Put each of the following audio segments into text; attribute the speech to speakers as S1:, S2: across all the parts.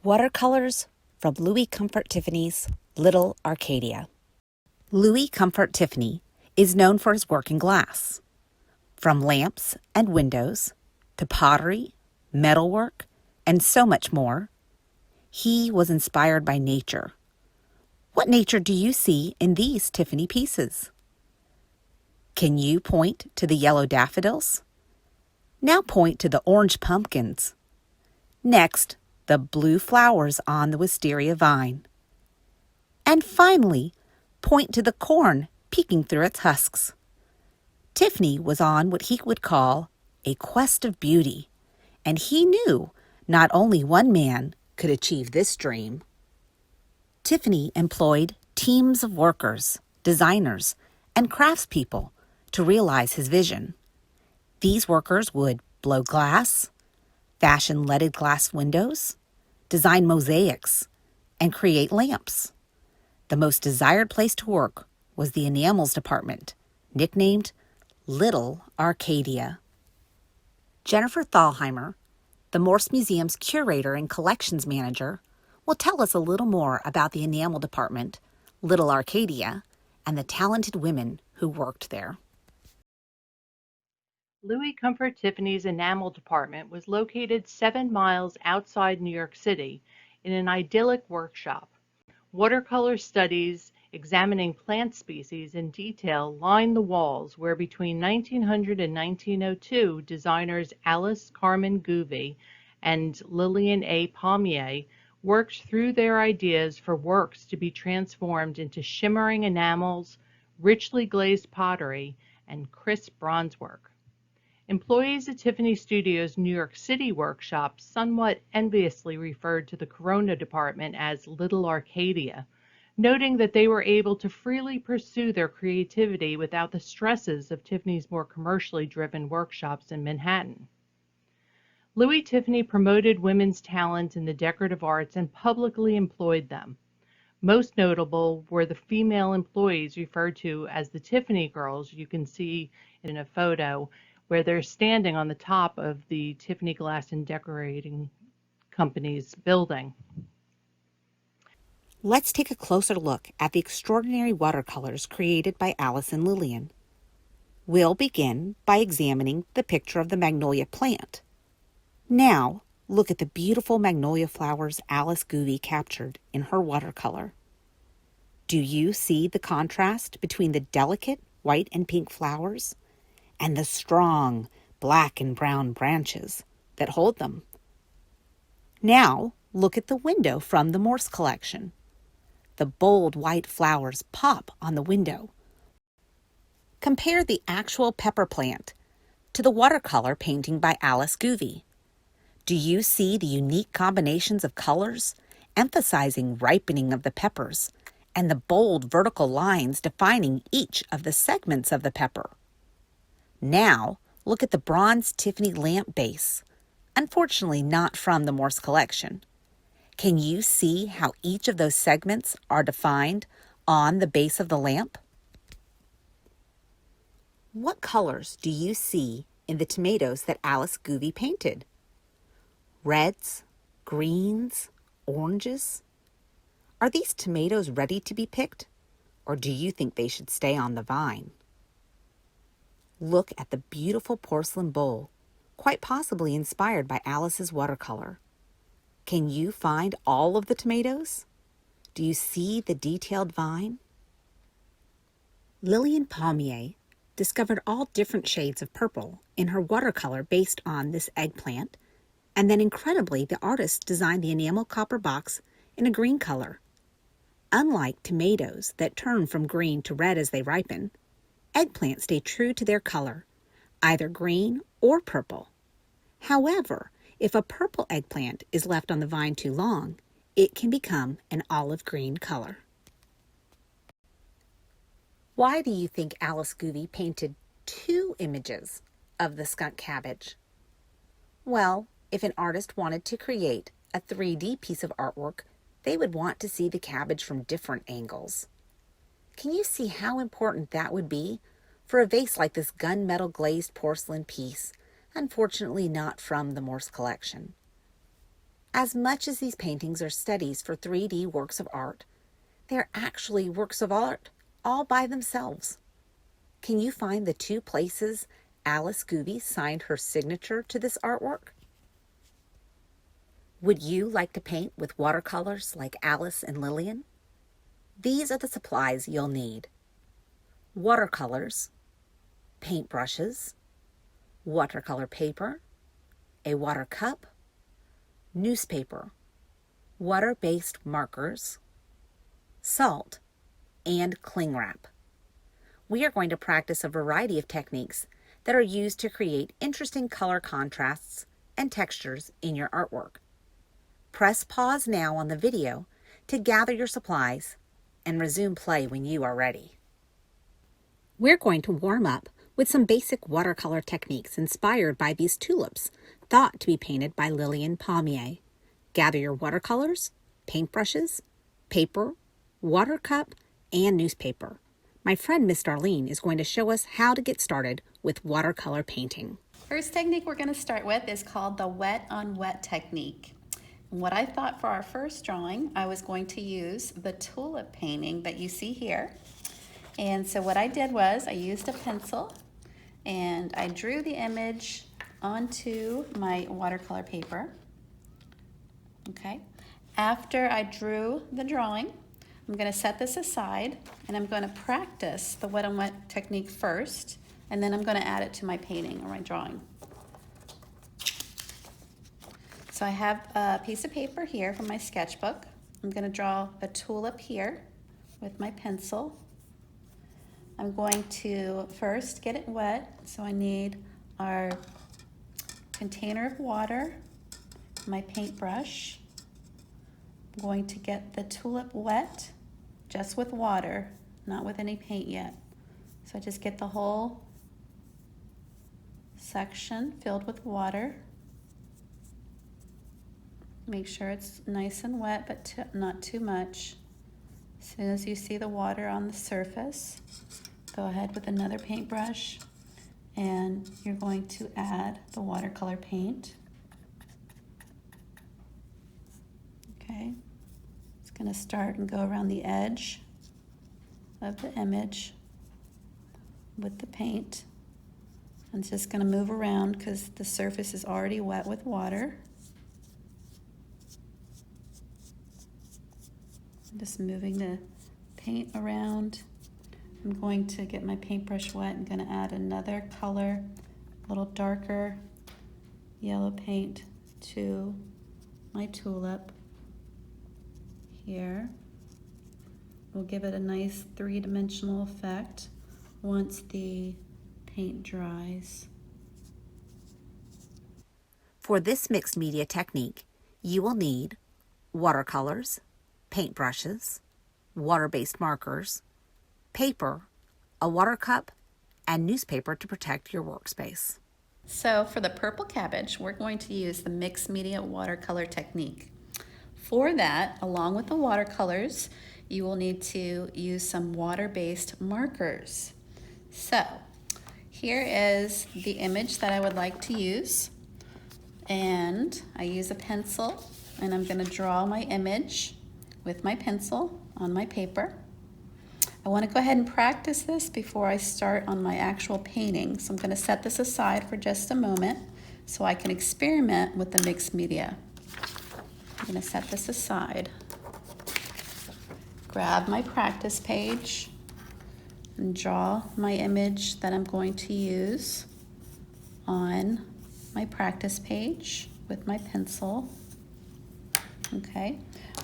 S1: Watercolors from Louis Comfort Tiffany's Little Arcadia. Louis Comfort Tiffany is known for his work in glass. From lamps and windows to pottery, metalwork, and so much more, he was inspired by nature. What nature do you see in these Tiffany pieces? Can you point to the yellow daffodils? Now point to the orange pumpkins. Next, the blue flowers on the wisteria vine. And finally, point to the corn peeking through its husks. Tiffany was on what he would call a quest of beauty, and he knew not only one man could achieve this dream. Tiffany employed teams of workers, designers, and craftspeople to realize his vision. These workers would blow glass, fashion leaded glass windows, design mosaics, and create lamps. The most desired place to work was the enamels department, nicknamed Little Arcadia. Jennifer Thalheimer, the Morse Museum's curator and collections manager, will tell us a little more about the enamel department, Little Arcadia, and the talented women who worked there.
S2: Louis Comfort Tiffany's enamel department was located 7 miles outside New York City in an idyllic workshop. Watercolor studies examining plant species in detail line the walls where between 1900 and 1902 designers Alice Carmen Gouvy and Lillian A. Palmié worked through their ideas for works to be transformed into shimmering enamels, richly glazed pottery, and crisp bronze work. Employees at Tiffany Studios' New York City workshop somewhat enviously referred to the Corona department as Little Arcadia, noting that they were able to freely pursue their creativity without the stresses of Tiffany's more commercially driven workshops in Manhattan. Louis Tiffany promoted women's talent in the decorative arts and publicly employed them. Most notable were the female employees referred to as the Tiffany girls you can see in a photo where they're standing on the top of the Tiffany Glass and Decorating Company's building.
S1: Let's take a closer look at the extraordinary watercolors created by Alice and Lillian. We'll begin by examining the picture of the magnolia plant. Now, look at the beautiful magnolia flowers Alice Gouvy captured in her watercolor. Do you see the contrast between the delicate white and pink flowers and the strong black and brown branches that hold them? Now, look at the window from the Morse collection. The bold white flowers pop on the window. Compare the actual pepper plant to the watercolor painting by Alice Gouvy. Do you see the unique combinations of colors, emphasizing ripening of the peppers, and the bold vertical lines defining each of the segments of the pepper? Now, look at the bronze Tiffany lamp base, unfortunately not from the Morse collection. Can you see how each of those segments are defined on the base of the lamp? What colors do you see in the tomatoes that Alice Gouvy painted? Reds, greens, oranges? Are these tomatoes ready to be picked, or do you think they should stay on the vine? Look at the beautiful porcelain bowl, quite possibly inspired by Alice's watercolor. Can you find all of the tomatoes? Do you see the detailed vine? Lillian Palmié discovered all different shades of purple in her watercolor based on this eggplant, and then incredibly, the artist designed the enamel copper box in a green color. Unlike tomatoes that turn from green to red as they ripen, eggplants stay true to their color, either green or purple. However, if a purple eggplant is left on the vine too long, it can become an olive green color. Why do you think Alice Gouvy painted 2 images of the skunk cabbage? Well, if an artist wanted to create a 3D piece of artwork, they would want to see the cabbage from different angles. Can you see how important that would be for a vase like this gunmetal glazed porcelain piece, unfortunately not from the Morse collection? As much as these paintings are studies for 3D works of art, they're actually works of art all by themselves. Can you find the 2 places Alice Gouvy signed her signature to this artwork? Would you like to paint with watercolors like Alice and Lillian? These are the supplies you'll need: watercolors, paintbrushes, watercolor paper, a water cup, newspaper, water-based markers, salt, and cling wrap. We are going to practice a variety of techniques that are used to create interesting color contrasts and textures in your artwork. Press pause now on the video to gather your supplies and resume play when you are ready. We're going to warm up with some basic watercolor techniques inspired by these tulips, thought to be painted by Lillian Palmié. Gather your watercolors, paintbrushes, paper, water cup, and newspaper. My friend Miss Darlene is going to show us how to get started with watercolor painting.
S3: First technique we're going to start with is called the wet on wet technique. What I thought for our first drawing, I was going to use the tulip painting that you see here. And so what I did was I used a pencil and I drew the image onto my watercolor paper. Okay. After I drew the drawing, I'm going to set this aside and I'm going to practice the wet on wet technique first, and then I'm going to add it to my painting or my drawing. So I have a piece of paper here from my sketchbook. I'm going to draw a tulip here with my pencil. I'm going to first get it wet, so I need our container of water, my paintbrush. I'm going to get the tulip wet, just with water, not with any paint yet. So I just get the whole section filled with water. Make sure it's nice and wet, but not too much. As soon as you see the water on the surface, go ahead with another paintbrush and you're going to add the watercolor paint. Okay, it's going to start and go around the edge of the image with the paint. I'm just going to move around because the surface is already wet with water. Just moving the paint around. I'm going to get my paintbrush wet. I'm going to add another color, a little darker yellow paint to my tulip here. We'll give it a nice three-dimensional effect once the paint dries.
S1: For this mixed media technique, you will need watercolors, paintbrushes, water-based markers, paper, a water cup, and newspaper to protect your workspace.
S3: So for the purple cabbage, we're going to use the mixed media watercolor technique. For that, along with the watercolors, you will need to use some water-based markers. So here is the image that I would like to use, and I use a pencil and I'm going to draw my image with my pencil on my paper. I want to go ahead and practice this before I start on my actual painting. So I'm going to set this aside for just a moment so I can experiment with the mixed media. I'm going to set this aside. Grab my practice page and draw my image that I'm going to use on my practice page with my pencil. Okay.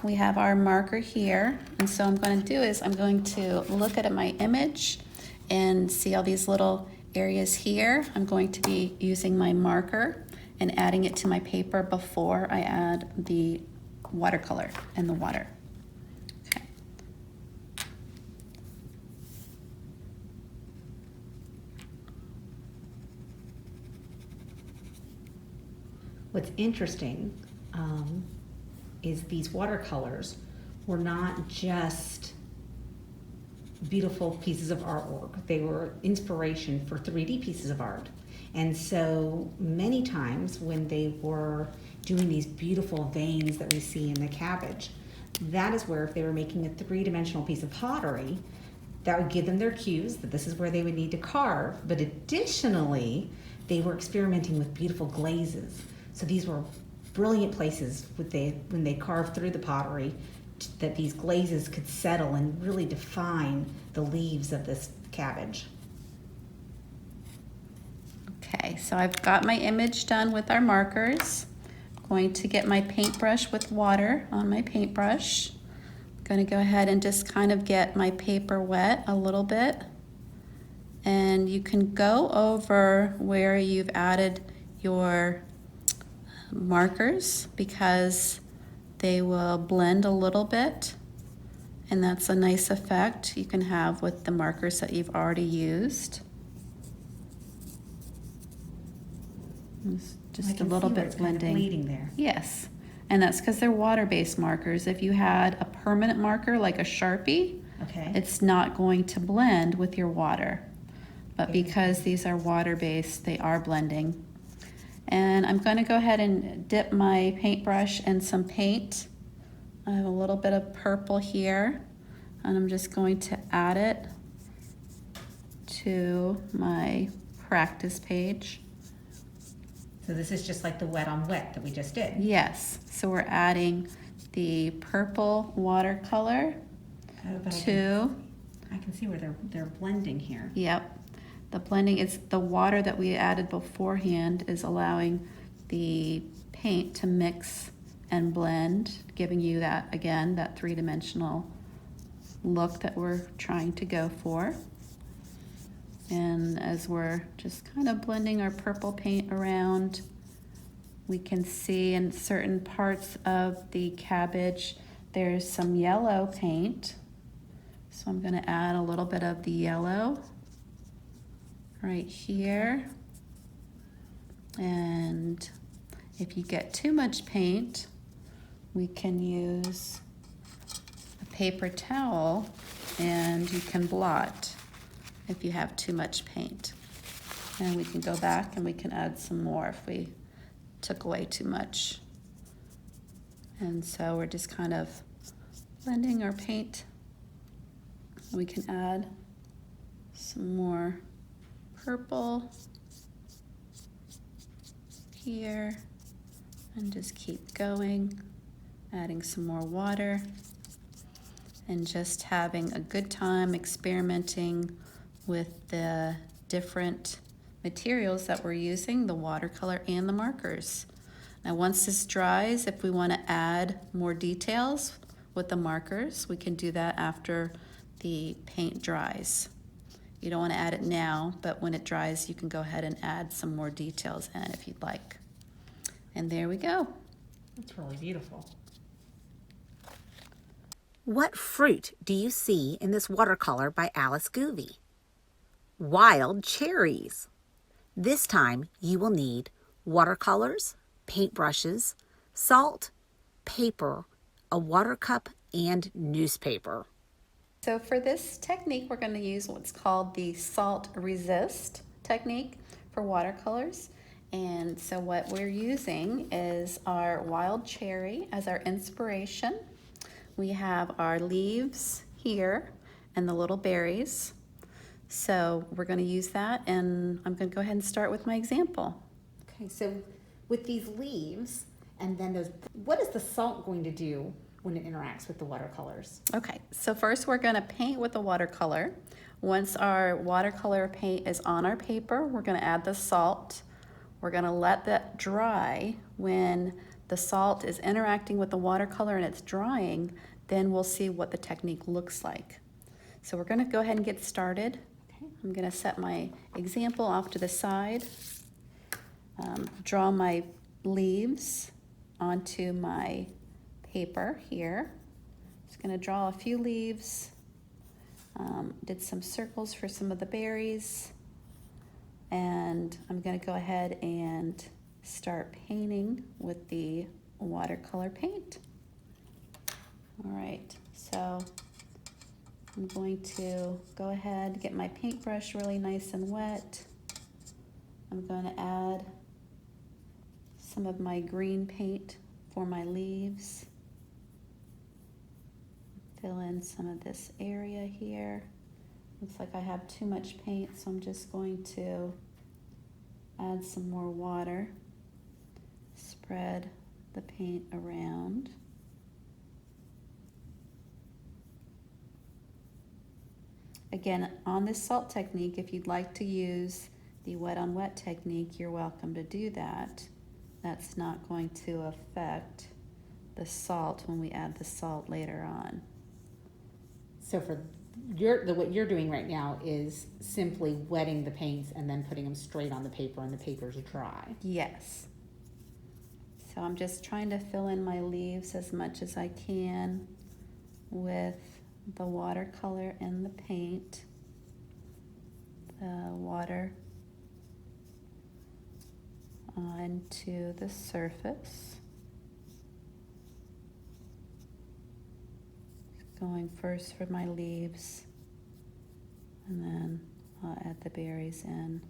S3: We have our marker here, and so I'm going to do is I'm going to look at my image and see all these little areas here. I'm going to be using my marker and adding it to my paper before I add the watercolor and the water. Okay.
S1: What's interesting is these watercolors were not just beautiful pieces of artwork. They were inspiration for 3D pieces of art. And so many times when they were doing these beautiful veins that we see in the cabbage. That is where if they were making a three-dimensional piece of pottery, that would give them their cues that this is where they would need to carve. But additionally, they were experimenting with beautiful glazes. So these were brilliant places when they carved through the pottery, that these glazes could settle and really define the leaves of this cabbage.
S3: Okay, so I've got my image done with our markers. I'm going to get my paintbrush with water on my paintbrush. I'm going to go ahead and just kind of get my paper wet a little bit. And you can go over where you've added your markers because they will blend a little bit. And that's a nice effect you can have with the markers that you've already used. Just a little bit blending.
S1: Bleeding there.
S3: Yes, and that's because they're water-based markers. If you had a permanent marker like a Sharpie,
S1: Okay.
S3: it's not going to blend with your water. But because these are water-based, they are blending. And I'm going to go ahead and dip my paintbrush in some paint. I have a little bit of purple here, and I'm just going to add it to my practice page.
S1: So this is just like the wet on wet that we just did.
S3: Yes, so we're adding the purple watercolor to,
S1: I can see where they're blending here.
S3: yep, the blending is the water that we added beforehand is allowing the paint to mix and blend, giving you that, again, that three-dimensional look that we're trying to go for. And as we're just kind of blending our purple paint around, we can see in certain parts of the cabbage, there's some yellow paint. So I'm gonna add a little bit of the yellow right here. And if you get too much paint, we can use a paper towel and you can blot if you have too much paint. And we can go back and we can add some more if we took away too much. And so we're just kind of blending our paint. We can add some more purple here and just keep going, adding some more water and just having a good time experimenting with the different materials that we're using, the watercolor and the markers. Now once this dries, if we want to add more details with the markers, we can do that after the paint dries. You don't want to add it now, but when it dries, you can go ahead and add some more details in it if you'd like. And there we go.
S1: That's really beautiful.
S4: What fruit do you see in this watercolor by Alice Gouvy? Wild cherries. This time you will need watercolors, paintbrushes, salt, paper, a water cup, and newspaper.
S3: So for this technique, we're going to use what's called the salt resist technique for watercolors. And so what we're using is our wild cherry as our inspiration. We have our leaves here and the little berries. So we're going to use that, and I'm going to go ahead and start with my example.
S1: Okay, so with these leaves and then those, what is the salt going to do when it interacts with the watercolors?
S3: Okay, so first we're going to paint with the watercolor. Once our watercolor paint is on our paper, we're going to add the salt. We're going to let that dry. When the salt is interacting with the watercolor and it's drying, then we'll see what the technique looks like. So we're going to go ahead and get started. I'm going to set my example off to the side, draw my leaves onto my paper here. Just going to draw a few leaves, did some circles for some of the berries, and I'm going to go ahead and start painting with the watercolor paint. All right, so I'm going to go ahead, get my paintbrush really nice and wet. I'm going to add some of my green paint for my leaves. Fill in some of this area here. Looks like I have too much paint, so I'm just going to add some more water. Spread the paint around. Again, on this salt technique, if you'd like to use the wet on wet technique, you're welcome to do that. That's not going to affect the salt when we add the salt later on.
S4: So for what you're doing right now is simply wetting the paints and then putting them straight on the paper, and the paper's dry.
S3: Yes. So I'm just trying to fill in my leaves as much as I can with the watercolor and the paint. The water onto the surface. Going first for my leaves, and then I'll add the berries in.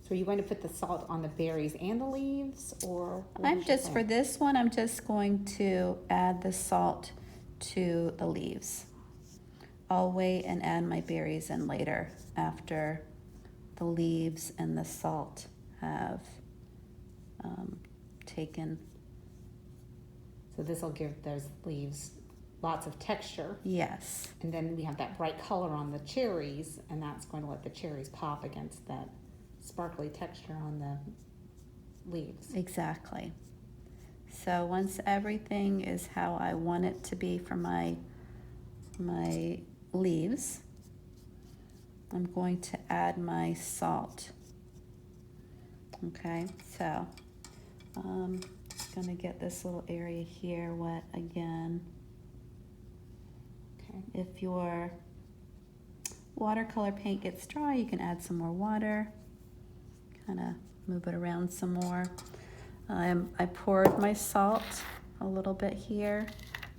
S4: So you want to put the salt on the berries and the leaves, or?
S3: For this one, I'm just going to add the salt to the leaves. I'll wait and add my berries in later after the leaves and the salt have taken.
S4: So this will give those leaves lots of texture.
S3: Yes.
S4: And then we have that bright color on the cherries, and that's going to let the cherries pop against that sparkly texture on the leaves.
S3: Exactly. So once everything is how I want it to be for my leaves, I'm going to add my salt. Okay, so I'm gonna get this little area here wet again.
S4: Okay.
S3: If your watercolor paint gets dry, you can add some more water. Kind of move it around some more. I poured my salt a little bit here,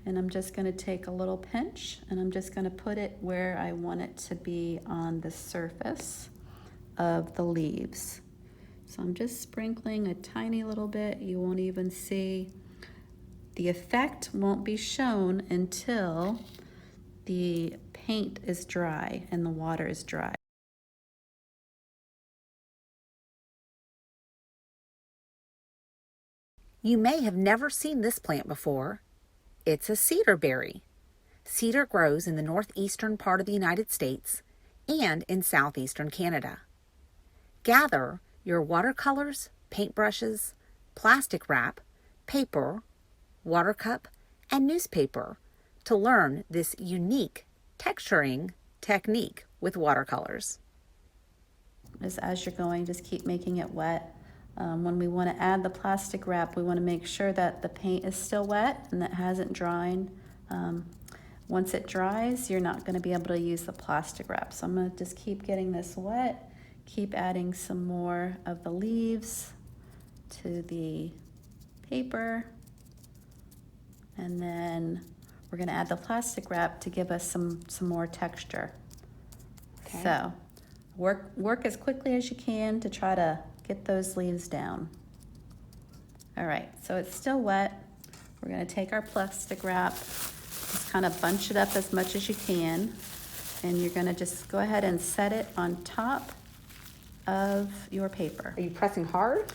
S3: and I'm just going to take a little pinch, and I'm just going to put it where I want it to be on the surface of the leaves. So I'm just sprinkling a tiny little bit. You won't even see. The effect won't be shown until the paint is dry and the water is dry.
S1: You may have never seen this plant before. It's a cedar berry. Cedar grows in the northeastern part of the United States and in southeastern Canada. Gather your watercolors, paintbrushes, plastic wrap, paper, water cup, and newspaper to learn this unique texturing technique with watercolors.
S3: As you're going, just keep making it wet. When we want to add the plastic wrap, we want to make sure that the paint is still wet and that hasn't dried. Once it dries, you're not going to be able to use the plastic wrap. So I'm going to just keep getting this wet, keep adding some more of the leaves to the paper, and then we're going to add the plastic wrap to give us some more texture.
S4: Okay.
S3: So work as quickly as you can to try to get those leaves down. All right, so it's still wet. We're going to take our plastic wrap, just kind of bunch it up as much as you can, and you're going to just go ahead and set it on top of your paper.
S4: Are you pressing hard?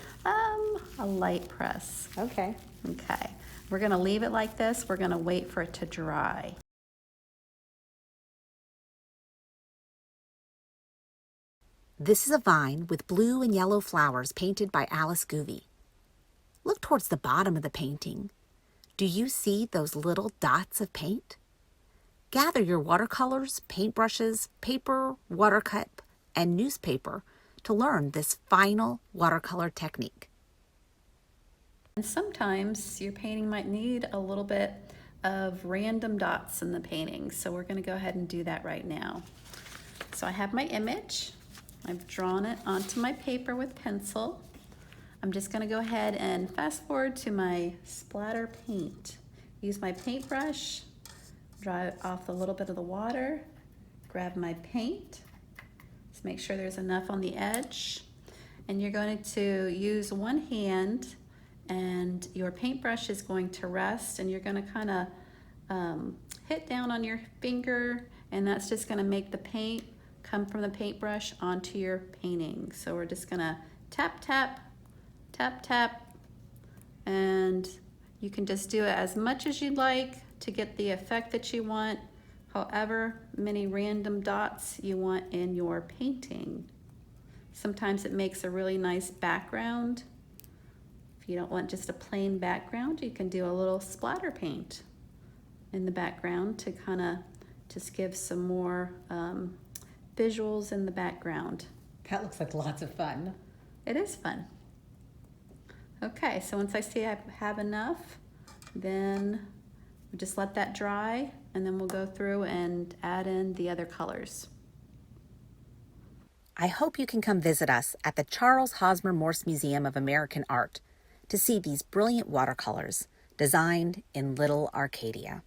S3: A light press.
S4: Okay.
S3: Okay, we're going to leave it like this. We're going to wait for it to dry.
S1: This is a vine with blue and yellow flowers painted by Alice Gouvy. Look towards the bottom of the painting. Do you see those little dots of paint? Gather your watercolors, paintbrushes, paper, water cup, and newspaper to learn this final watercolor technique.
S3: And sometimes your painting might need a little bit of random dots in the painting, so we're going to go ahead and do that right now. So I have my image. I've drawn it onto my paper with pencil. I'm just going to go ahead and fast forward to my splatter paint. Use my paintbrush, dry off a little bit of the water, grab my paint. Just make sure there's enough on the edge. and you're going to use one hand, and your paintbrush is going to rest, and you're going to kind of hit down on your finger, and that's just going to make the paint come from the paintbrush onto your painting. So we're just going to tap, tap, tap, tap, and you can just do it as much as you'd like to get the effect that you want, however many random dots you want in your painting. Sometimes it makes a really nice background. If you don't want just a plain background, you can do a little splatter paint in the background to kind of just give some more visuals in the background.
S4: That looks like lots of fun.
S3: It is fun. Okay, so once I see I have enough, then we'll just let that dry, and then we'll go through and add in the other colors.
S1: I hope you can come visit us at the Charles Hosmer Morse Museum of American Art to see these brilliant watercolors designed in Little Arcadia.